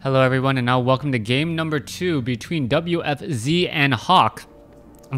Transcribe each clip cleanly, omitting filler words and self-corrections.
Hello everyone, and now welcome to game number 2 between WFZ and Hawk.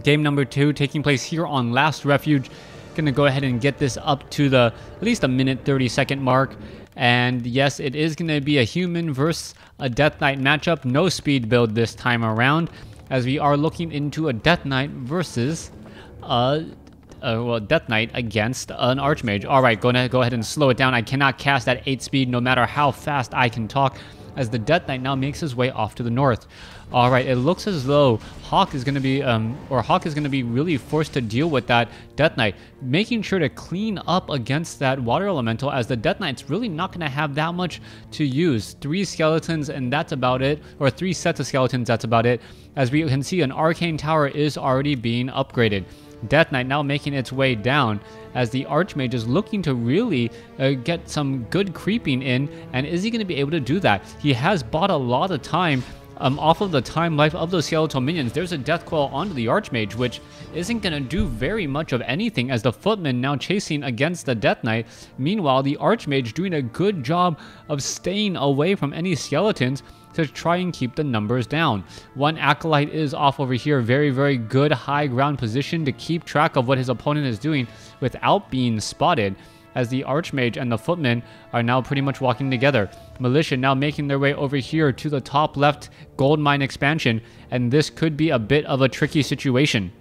Game number 2 taking place here on Last Refuge. Gonna go ahead and get this up to the at least a minute 30-second mark. And yes, it is gonna be a human versus a Death Knight matchup. No speed build this time around, as we are looking into a Death Knight versus Death Knight against an Archmage. Alright, gonna go ahead and slow it down. I cannot cast at 8 speed no matter how fast I can talk, as the Death Knight now makes his way off to the north. Alright, it looks as though Hawk is going to be really forced to deal with that Death Knight, making sure to clean up against that Water Elemental, as the Death Knight's really not going to have that much to use. 3 skeletons and that's about it, or 3 sets of skeletons, that's about it. As we can see, an Arcane Tower is already being upgraded. Death Knight now making its way down, as the Archmage is looking to really get some good creeping in. And is he going to be able to do that? He has bought a lot of time off of the time life of those skeletal minions. There's a Death Coil onto the Archmage, which isn't going to do very much of anything, as the Footman now chasing against the Death Knight. Meanwhile, the Archmage doing a good job of staying away from any skeletons to try and keep the numbers down. One Acolyte is off over here. Very, very good high ground position to keep track of what his opponent is doing without being spotted, as the Archmage and the Footman are now pretty much walking together. Militia now making their way over here to the top left gold mine expansion, and this could be a bit of a tricky situation.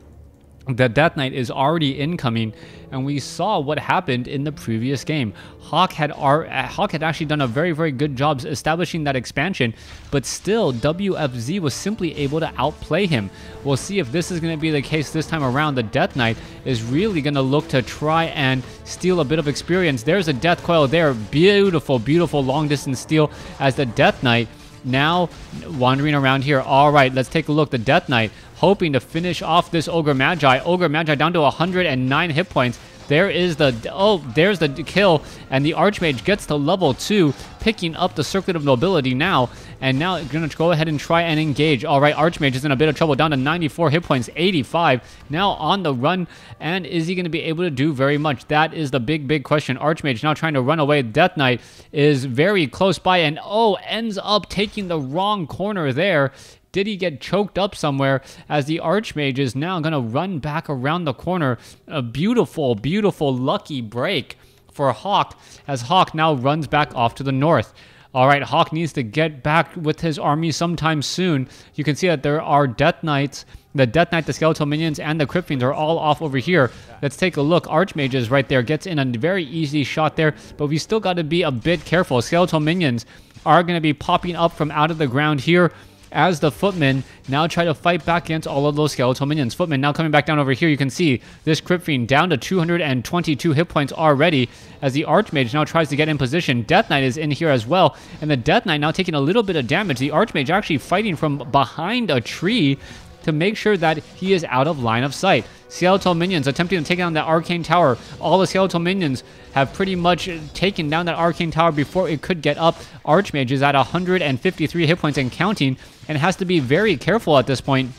The Death Knight is already incoming, and we saw what happened in the previous game. Hawk had actually done a very, very good job establishing that expansion, but still WFZ was simply able to outplay him. We'll see if this is going to be the case this time around. The Death Knight is really going to look to try and steal a bit of experience. There's a Death Coil there. Beautiful, beautiful long distance steal, as the Death Knight now wandering around here. All right, let's take a look. The Death Knight hoping to finish off this Ogre Magi. Ogre Magi down to 109 hit points. There's the kill, and the Archmage gets to level 2, picking up the Circlet of Nobility now, and now going to go ahead and try and engage. All right, Archmage is in a bit of trouble, down to 94 hit points, 85, now on the run, and is he going to be able to do very much? That is the big, big question. Archmage now trying to run away. Death Knight is very close by, and ends up taking the wrong corner there. Did he get choked up somewhere, as the Archmage is now going to run back around the corner? A beautiful, beautiful lucky break for Hawk, as Hawk now runs back off to the north. All right, Hawk needs to get back with his army sometime soon. You can see that there are Death Knights. The Death Knight, the Skeletal Minions, and the Crypt Fiends are all off over here. Let's take a look. Archmage is right there. Gets in a very easy shot there, but we still got to be a bit careful. Skeletal Minions are going to be popping up from out of the ground here, as the Footmen now try to fight back against all of those skeletal minions. Footmen now coming back down over here. You can see this Crypt Fiend down to 222 hit points already, as the Archmage now tries to get in position. Death Knight is in here as well, and the Death Knight now taking a little bit of damage. The Archmage actually fighting from behind a tree to make sure that he is out of line of sight. Skeletal Minions attempting to take down that Arcane Tower. All the Skeletal Minions have pretty much taken down that Arcane Tower before it could get up. Archmage is at 153 hit points and counting, and has to be very careful at this point,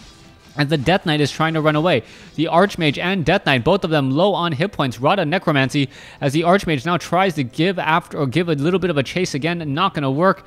as the Death Knight is trying to run away. The Archmage and Death Knight, both of them low on hit points. Rod of Necromancy, as the Archmage now tries to give a little bit of a chase again. Not going to work.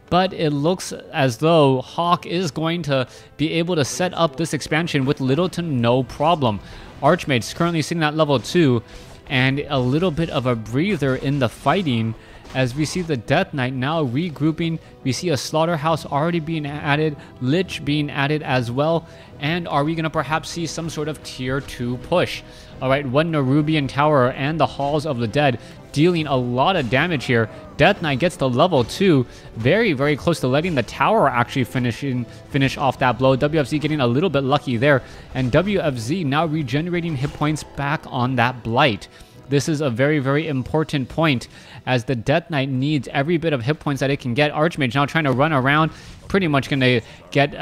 But it looks as though Hawk is going to be able to set up this expansion with little to no problem. Archmage is currently sitting at level 2, and a little bit of a breather in the fighting, as we see the Death Knight now regrouping. We see a Slaughterhouse already being added, Lich being added as well, and are we going to perhaps see some sort of tier 2 push? Alright, one Nerubian Tower and the Halls of the Dead dealing a lot of damage here. Death Knight gets to level 2, very, very close to letting the tower actually finish off that blow. WFZ getting a little bit lucky there, and WFZ now regenerating hit points back on that Blight. This is a very, very important point, as the Death Knight needs every bit of hit points that it can get. Archmage now trying to run around, pretty much going to get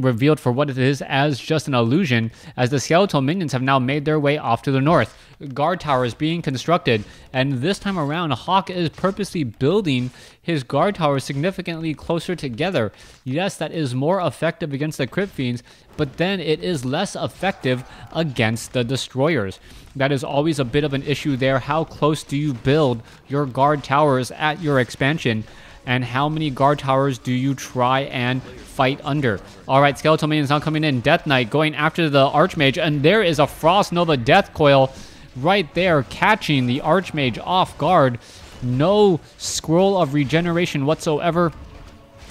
revealed for what it is, as just an illusion, as the Skeletal Minions have now made their way off to the north. Guard tower is being constructed, and this time around Hawk is purposely building his guard towers significantly closer together. Yes, that is more effective against the Crypt Fiends, but then it is less effective against the destroyers. That is always a bit of an issue there. How close do you build your guard towers at your expansion? and how many guard towers do you try and fight under? All right, Skeletal Minions now coming in. Death Knight going after the Archmage, and there is a Frost Nova Death Coil right there, catching the Archmage off guard. No Scroll of Regeneration whatsoever,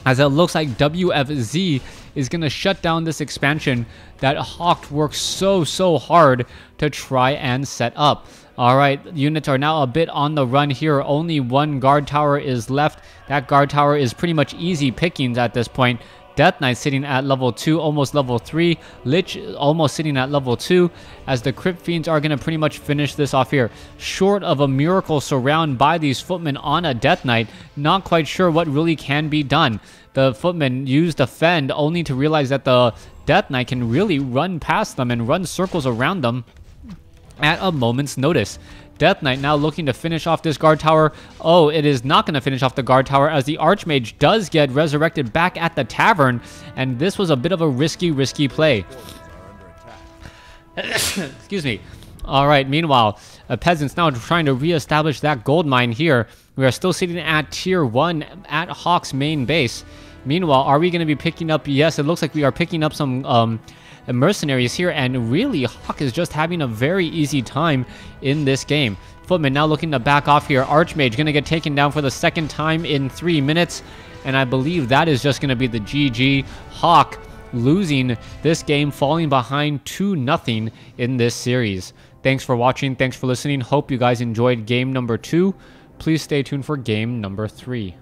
as it looks like WFZ is going to shut down this expansion that Hawk worked so hard to try and set up. All right, units are now a bit on the run here. Only one guard tower is left. That guard tower is pretty much easy pickings at this point. Death Knight sitting at level 2, almost level 3. Lich almost sitting at level 2, as the Crypt Fiends are going to pretty much finish this off here. Short of a miracle surround by these Footmen on a Death Knight, not quite sure what really can be done. The Footmen use Defend only to realize that the Death Knight can really run past them and run circles around them at a moment's notice. Death Knight now looking to finish off this guard tower. Oh, it is not going to finish off the guard tower, as the Archmage does get resurrected back at the tavern, and this was a bit of a risky play. Excuse me. All right, meanwhile, Peasants now trying to reestablish that gold mine here. We are still sitting at tier 1 at Hawk's main base. Meanwhile, are we going to be picking up? Yes, it looks like we are picking up some mercenaries here, and really Hawk is just having a very easy time in this game. Footman now looking to back off here. Archmage going to get taken down for the second time in 3 minutes, and I believe that is just going to be the GG. Hawk losing this game, falling behind 2-0 in this series. Thanks for watching. Thanks for listening. Hope you guys enjoyed game number 2. Please stay tuned for game number 3.